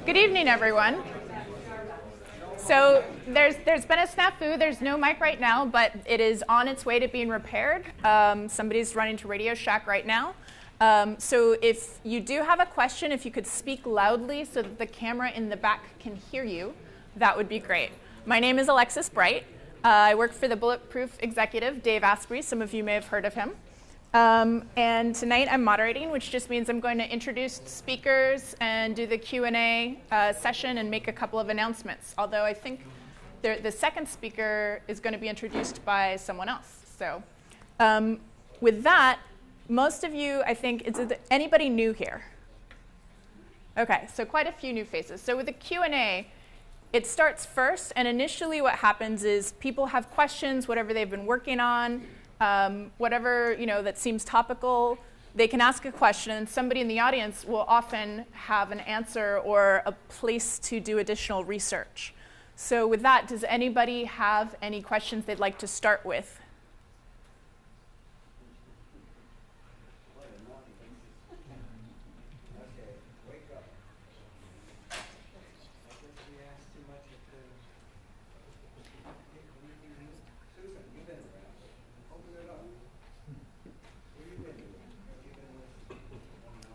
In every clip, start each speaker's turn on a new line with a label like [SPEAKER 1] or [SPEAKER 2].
[SPEAKER 1] Good evening, everyone. So there's been a snafu. There's no mic right now, but it is on its way to being repaired. Somebody's running to Radio Shack right now. So if you do have a question, if you could speak loudly so that the camera in the back can hear you, that would be great. My name is Alexis Bright. I work for the Bulletproof executive, Dave Asprey. Some of you may have heard of him. And tonight I'm moderating, which just means I'm going to introduce speakers and do the Q&A session and make a couple of announcements. Although I think the second speaker is going to be introduced by someone else. So with that, most of you, I think, is anybody new here? OK, so quite a few new faces. So with the Q&A, it starts first. And initially what happens is people have questions, whatever they've been working on. Whatever that seems topical, they can ask a question, and somebody in the audience will often have an answer or a place to do additional research. So with that, does anybody have any questions they'd like to start with?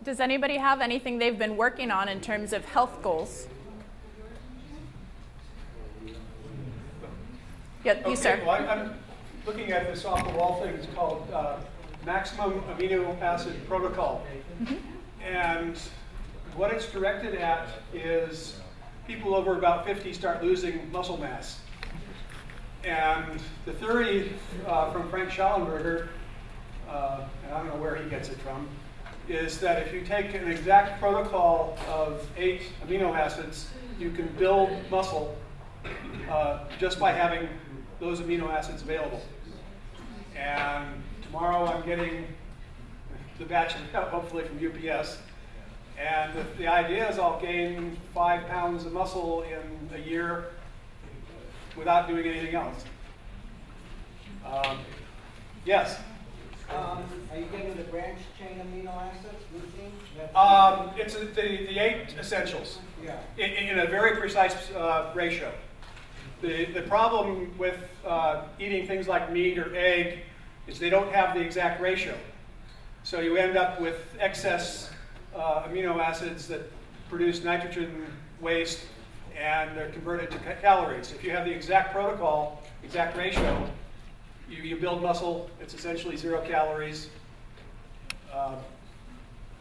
[SPEAKER 1] Does anybody have anything they've been working on in terms of health goals? Yeah, you, sir.
[SPEAKER 2] Well, I'm looking at this off the wall thing. It's called Maximum Amino Acid Protocol. Mm-hmm. And what it's directed at is people over about 50 start losing muscle mass. And the theory from Frank Schallenberger, and I don't know where he gets it from, is that if you take an exact protocol of 8 amino acids, you can build muscle just by having those amino acids available. And tomorrow I'm getting the batch hopefully from UPS. And the idea is I'll gain 5 pounds of muscle in a year without doing anything else. Yes?
[SPEAKER 3] Are you getting the branched chain amino acids, leucine?
[SPEAKER 2] It's the 8 essentials,
[SPEAKER 3] yeah,
[SPEAKER 2] in a very precise ratio. The problem with eating things like meat or egg is they don't have the exact ratio. So you end up with excess amino acids that produce nitrogen waste, and they're converted to calories. If you have the exact protocol, exact ratio, you build muscle. It's essentially 0 calories. I'm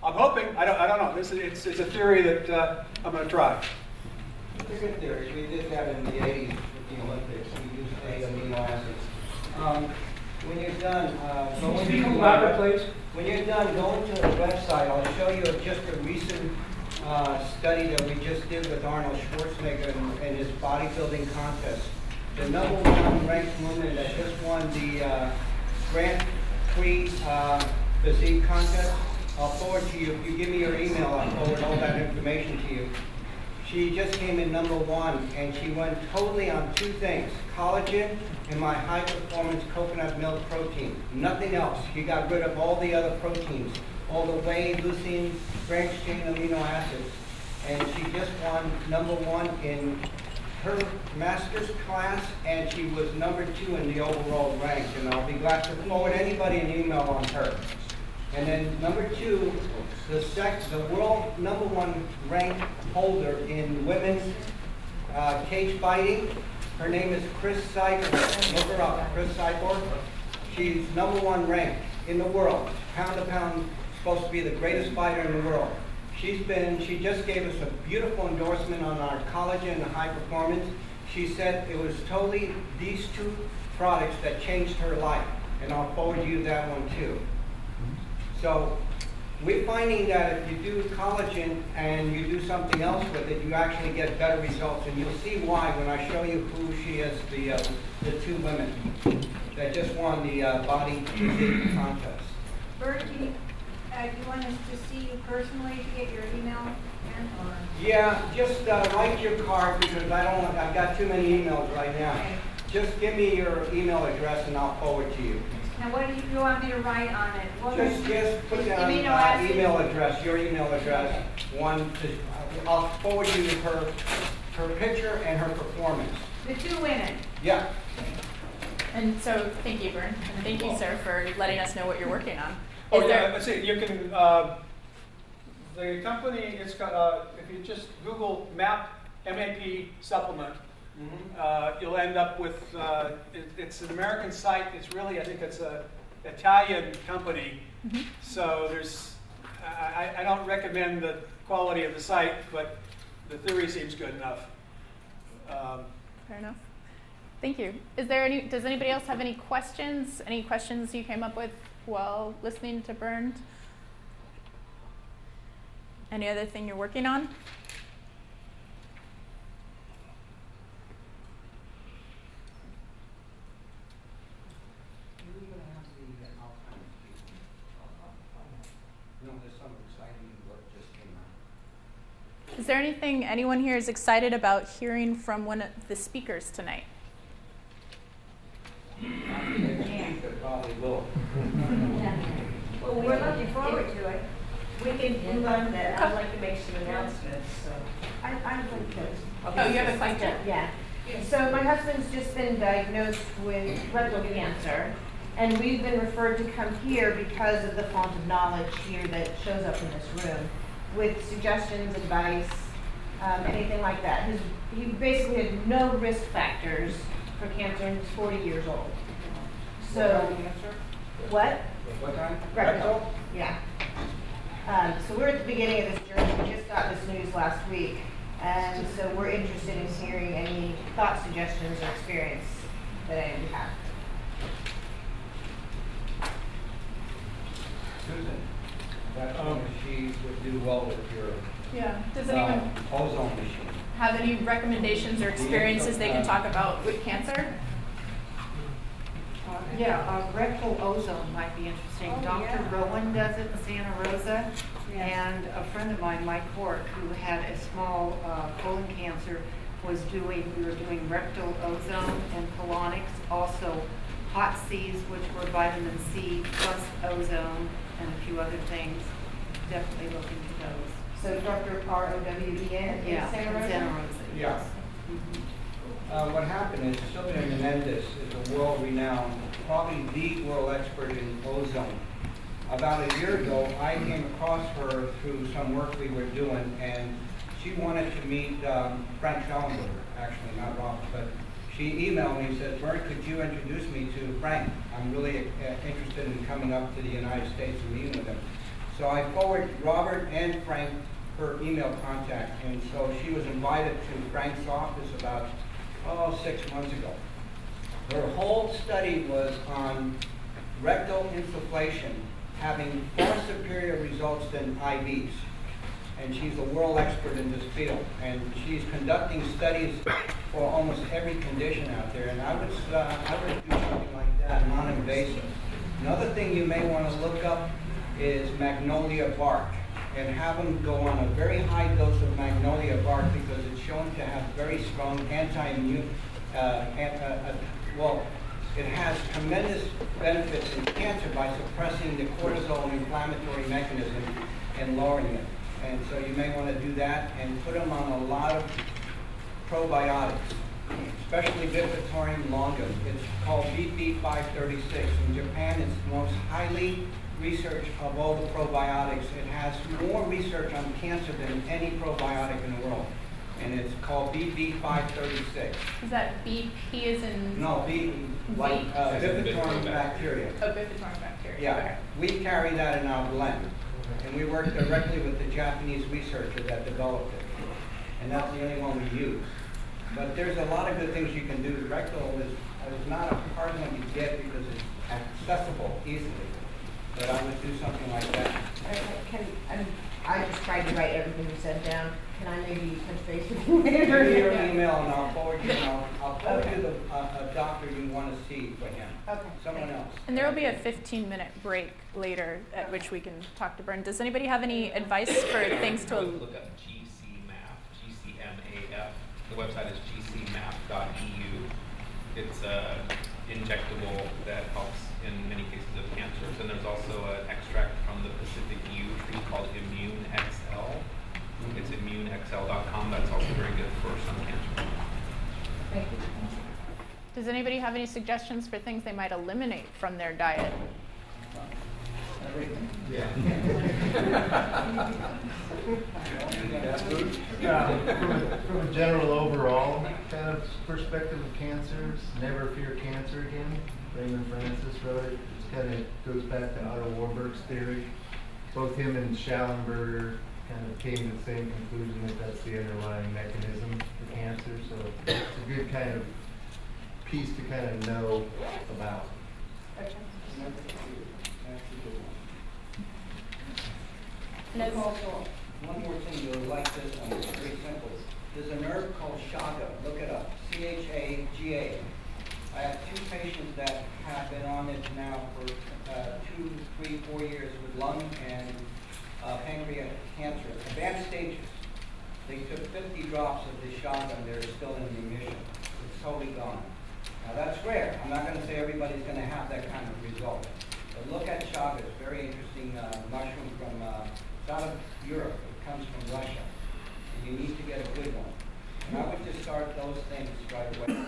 [SPEAKER 2] hoping. I don't know. It's a theory that I'm going to try.
[SPEAKER 3] It's a good theory. We did that in the 80s with the Olympics. We used 8 amino acids. When you're done, when you're done, go into the website. I'll show you just a recent study that we just did with Arnold Schwarzenegger in his bodybuilding contest. The #1 ranked woman that just won the Grand Prix physique contest. I'll forward to you. If you give me your email, I'll forward all that information to you. She just came in #1, and she went totally on 2 things: collagen and my high-performance coconut milk protein. Nothing else. She got rid of all the other proteins, all the whey, leucine, branched chain amino acids, and she just won #1 in her master's class, and she was #2 in the overall rank. And I'll be glad to forward anybody an email on her. And then #2, the world #1 ranked holder in women's cage fighting. Her name is Chris Cyborg. Look her up, Chris Cyborg. She's #1 ranked in the world, pound to pound, supposed to be the greatest fighter in the world. She just gave us a beautiful endorsement on our collagen and high performance. She said it was totally these 2 products that changed her life, and I'll forward you that one too. So we're finding that if you do collagen and you do something else with it, you actually get better results, and you'll see why when I show you who she is, the 2 women that just won the body physique contest.
[SPEAKER 4] Bert, do you want us to see you personally to get your email? Or?
[SPEAKER 3] Yeah, just write your card, because I've got too many emails right now.
[SPEAKER 4] Okay.
[SPEAKER 3] Just give me your email address and I'll forward to you.
[SPEAKER 4] Now, what do you want me to write on it?
[SPEAKER 3] Just put down
[SPEAKER 4] email
[SPEAKER 3] email address, your email address, one, I'll forward you her picture and her performance.
[SPEAKER 4] The two women.
[SPEAKER 3] Yeah.
[SPEAKER 1] And so, thank you, Vern, and thank you, sir, for letting us know what you're working on.
[SPEAKER 2] Oh yeah, let's see. You can the company. It's got if you just Google MAP supplement, you'll end up with it's an American site. It's really I think it's a Italian company. So there's I don't recommend the quality of the site, but the theory seems good enough.
[SPEAKER 1] Fair enough. Thank you. Does anybody else have any questions? Any questions you came up with while listening to Bernd? Any other thing you're working on? Is there anything anyone here is excited about hearing from one of the speakers tonight?
[SPEAKER 3] Probably will.
[SPEAKER 4] Well, we're looking forward to it.
[SPEAKER 5] We can move on that. I'd like to make some announcements. So.
[SPEAKER 4] I'd like to.
[SPEAKER 1] Oh, you have a question?
[SPEAKER 5] Yeah. So my husband's just been diagnosed with rectal cancer, and we've been referred to come here because of the font of knowledge here that shows up in this room, with suggestions, advice, anything like that. He basically had no risk factors for cancer, and he's 40 years old. So, what?
[SPEAKER 3] What kind?
[SPEAKER 5] Rectal. Yeah. So we're at the beginning of this journey. We just got this news last week, and so we're interested in hearing any thoughts, suggestions, or experience that any of you have.
[SPEAKER 3] Susan, that she would do well with your
[SPEAKER 1] Yeah. Does anyone
[SPEAKER 3] ozone machine.
[SPEAKER 1] have any recommendations or experiences they can talk about with cancer?
[SPEAKER 6] Rectal ozone might be interesting. Dr. Rowan does it in Santa Rosa. And a friend of mine, Mike Hork, who had a small colon cancer, we were doing rectal ozone and colonics, also hot C's, which were vitamin C plus ozone and a few other things. Definitely look into those.
[SPEAKER 5] So Dr. R-O-W-E-N in Santa Rosa?
[SPEAKER 6] Santa Rosa, yes.
[SPEAKER 3] What happened is Sylvia Menendez is a world-renowned, probably the world expert in ozone. About a year ago, I came across her through some work we were doing, and she wanted to meet Frank Schellenberger, actually, not Robert, but she emailed me and said, Bert, could you introduce me to Frank? I'm really interested in coming up to the United States and meeting with him. So I forwarded Robert and Frank her email contact, and so she was invited to Frank's office about 6 months ago. Her whole study was on rectal insufflation having far superior results than IVs. And she's a world expert in this field. And she's conducting studies for almost every condition out there. And I would do something like that, non-invasive. Another thing you may want to look up is magnolia bark. And have them go on a very high dose of magnolia bark because it's shown to have very strong anti-immune, it has tremendous benefits in cancer by suppressing the cortisol inflammatory mechanism and lowering it. And so you may want to do that and put them on a lot of probiotics, especially Bifitorium longum. It's called BP536. In Japan, it's the most highly researched of all the probiotics. It has more research on cancer than any probiotic in the world. And it's called BP536.
[SPEAKER 1] Is that BP as in?
[SPEAKER 3] No, Bifitorium bacteria.
[SPEAKER 1] Oh, Bifitorium bacteria.
[SPEAKER 3] Yeah,
[SPEAKER 1] Okay.
[SPEAKER 3] we carry that in our blend. And we work directly with the Japanese researcher that developed it. And that's the only one we use. But there's a lot of good things you can do. Rectal is not a hard one to get because it's accessible easily. But I would do something like that.
[SPEAKER 5] I just tried to write everything you said down. Can I maybe touch base with you later?
[SPEAKER 3] Give me your email and I'll forward you. I'll forward you a doctor you want to see for him.
[SPEAKER 5] Okay.
[SPEAKER 3] Someone else.
[SPEAKER 1] And there will be a 15-minute break later at which we can talk to Bernd. Does anybody have any advice for things to
[SPEAKER 7] look up GCMAP, GCMAF. The website is gcmap.eu. It's injectable that helps in many cases of cancers. And there's also an extract from the Pacific yew tree called Immune XL That's also very good for some cancer.
[SPEAKER 5] Thank you.
[SPEAKER 1] Does anybody have any suggestions for things they might eliminate from their diet?
[SPEAKER 8] From a general overall kind of perspective of cancers, never fear cancer again. Raymond Francis wrote it. It kind of goes back to Otto Warburg's theory. Both him and Schallenberger kind of came to the same conclusion that that's the underlying mechanism for cancer. So it's a good kind of piece to kind of know about.
[SPEAKER 3] Also, one more thing you'll like this one, it's very simple. There's a nerve called chaga, look it up, C-H-A-G-A. I have 2 patients that have been on it now for 2, 3, 4 years with lung and pancreatic cancer, advanced stages. They took 50 drops of the chaga and they're still in remission. It's totally gone. Now that's rare. I'm not going to say everybody's going to have that kind of result. But look at chaga, it's a very interesting mushroom from out of Europe. It comes from Russia. And you need to get a good one. And I would just start those things right away.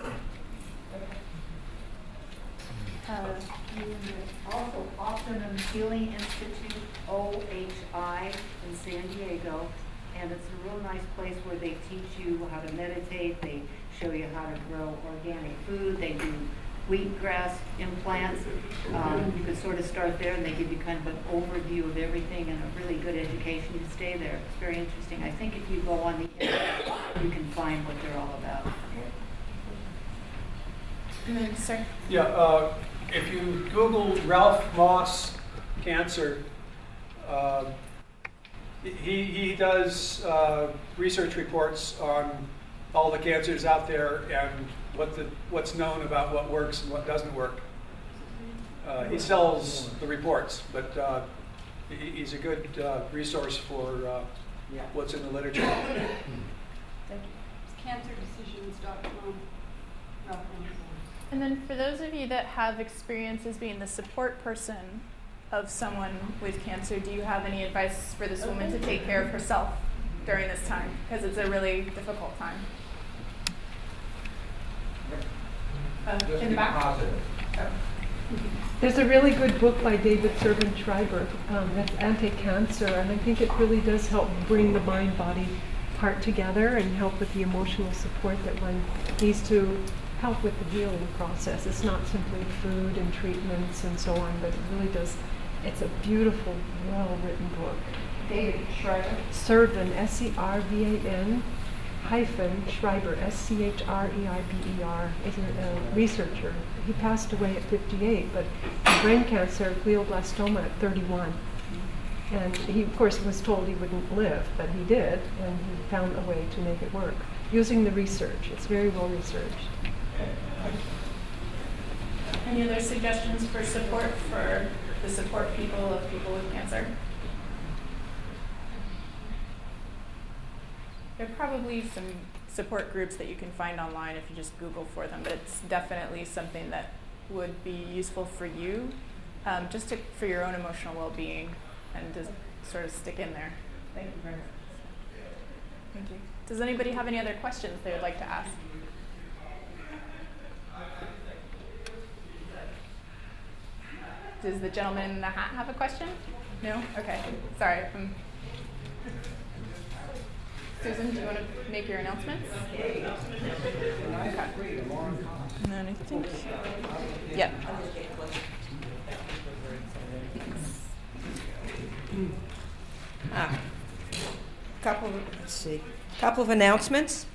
[SPEAKER 6] Also, Optimum Healing Institute, OHI, in San Diego. And it's a real nice place where they teach you how to meditate. They show you how to grow organic food. They do wheatgrass implants. You could sort of start there, and they give you kind of an overview of everything and a really good education to stay there. It's very interesting. I think if you go on the internet, you can find what they're all about.
[SPEAKER 1] And then, sir.
[SPEAKER 2] Yeah, if you Google Ralph Moss cancer, he does research reports on all the cancers out there and what's known about what works and what doesn't work. He sells the reports, but he's a good resource for what's in the literature.
[SPEAKER 1] Thank you.
[SPEAKER 9] CancerDecisions.com.
[SPEAKER 1] And then for those of you that have experience as being the support person of someone with cancer, do you have any advice for this woman to take care of herself during this time? Because it's a really difficult time. In the back.
[SPEAKER 3] Positive.
[SPEAKER 9] There's a really good book by David Servan Schreiber that's anti-cancer, and I think it really does help bring the mind-body part together and help with the emotional support that one needs to help with the healing process. It's not simply food and treatments and so on, but it really does. It's a beautiful, well-written book.
[SPEAKER 5] David Schreiber.
[SPEAKER 9] Servan, S-E-R-V-A-N, hyphen Schreiber, S-C-H-R-E-I-B-E-R, is a researcher. He passed away at 58, but brain cancer, glioblastoma at 31. And he, of course, was told he wouldn't live, but he did, and he found a way to make it work using the research. It's very well researched.
[SPEAKER 1] Any other suggestions for support for the support people of people with cancer? There are probably some support groups that you can find online if you just Google for them, but it's definitely something that would be useful for you, for your own emotional well-being, and to sort of stick in there. Thank you very much. Thank you. Does anybody have any other questions they would like to ask? Does the gentleman in the hat have a question? No? Okay. Sorry. Susan, do you want to make your announcements? Okay. And then I think, yeah.
[SPEAKER 10] Couple of announcements.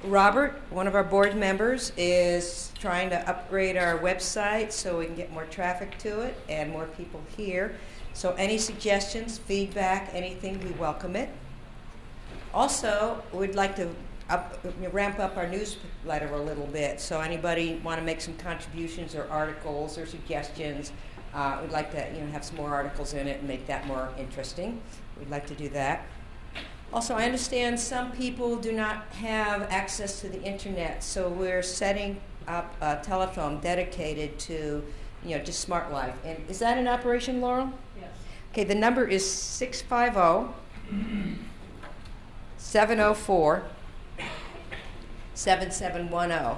[SPEAKER 10] Robert, one of our board members, is trying to upgrade our website so we can get more traffic to it and more people here. So any suggestions, feedback, anything, we welcome it. Also, we'd like to ramp up our newsletter a little bit. So anybody want to make some contributions or articles or suggestions, we'd like to have some more articles in it and make that more interesting. We'd like to do that. Also, I understand some people do not have access to the internet, so we're setting up a telephone dedicated to, just Smart Life. And is that in operation, Laurel?
[SPEAKER 6] Yes.
[SPEAKER 10] Okay, the number is 650-704-8255. 7710.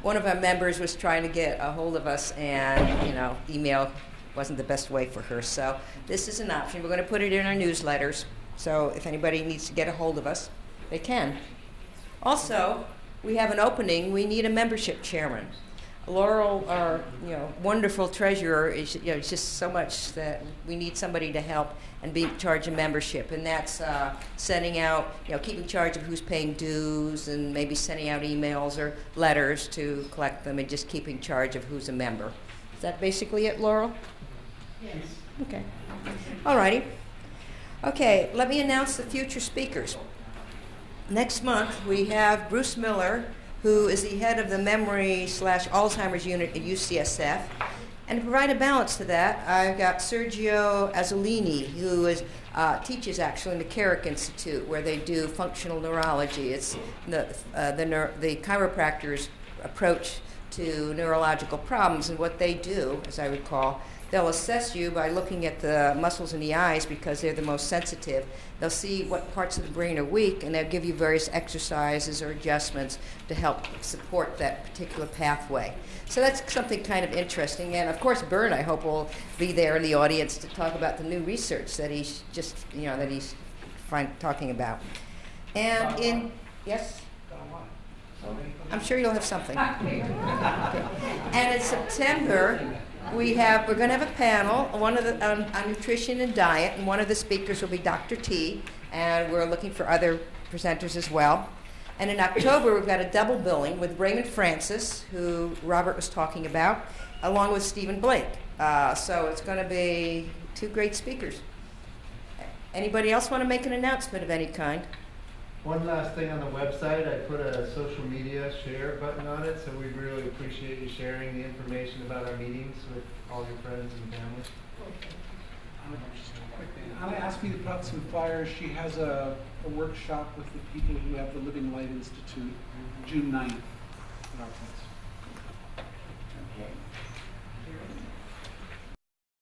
[SPEAKER 10] One of our members was trying to get a hold of us, and email wasn't the best way for her. So this is an option. We're going to put it in our newsletters. So if anybody needs to get a hold of us, they can. Also, we have an opening. We need a membership chairman. Laurel, our wonderful treasurer, is it's just so much that we need somebody to help and be in charge of membership, and that's sending out, keeping charge of who's paying dues, and maybe sending out emails or letters to collect them, and just keeping charge of who's a member. Is that basically it, Laurel?
[SPEAKER 5] Yes.
[SPEAKER 10] Okay. All righty. Okay, let me announce the future speakers. Next month we have Bruce Miller, who is the head of the Memory/Alzheimer's unit at UCSF. And to provide a balance to that, I've got Sergio Azzolini, who teaches actually in the Carrick Institute, where they do functional neurology. It's the chiropractor's approach to neurological problems, and what they do, as I recall, they'll assess you by looking at the muscles in the eyes because they're the most sensitive. They'll see what parts of the brain are weak, and they'll give you various exercises or adjustments to help support that particular pathway. So that's something kind of interesting. And of course, Bern, I hope, will be there in the audience to talk about the new research that he's just, that he's talking about. And yes? I'm sure you'll have something. Okay. And in September, we're going to have a panel, one of the on nutrition and diet, and one of the speakers will be Dr. T, and we're looking for other presenters as well. And in October, we've got a double billing with Raymond Francis, who Robert was talking about, along with Stephen Blake. So it's going to be two great speakers. Anybody else want to make an announcement of any kind?
[SPEAKER 8] One last thing on the website, I put a social media share button on it, so we really appreciate you sharing the information about our meetings with all your friends and family.
[SPEAKER 11] Anna asked me to put out some flyers. She has a workshop with the people who have the Living Light Institute, June 9th at our place.
[SPEAKER 10] Okay.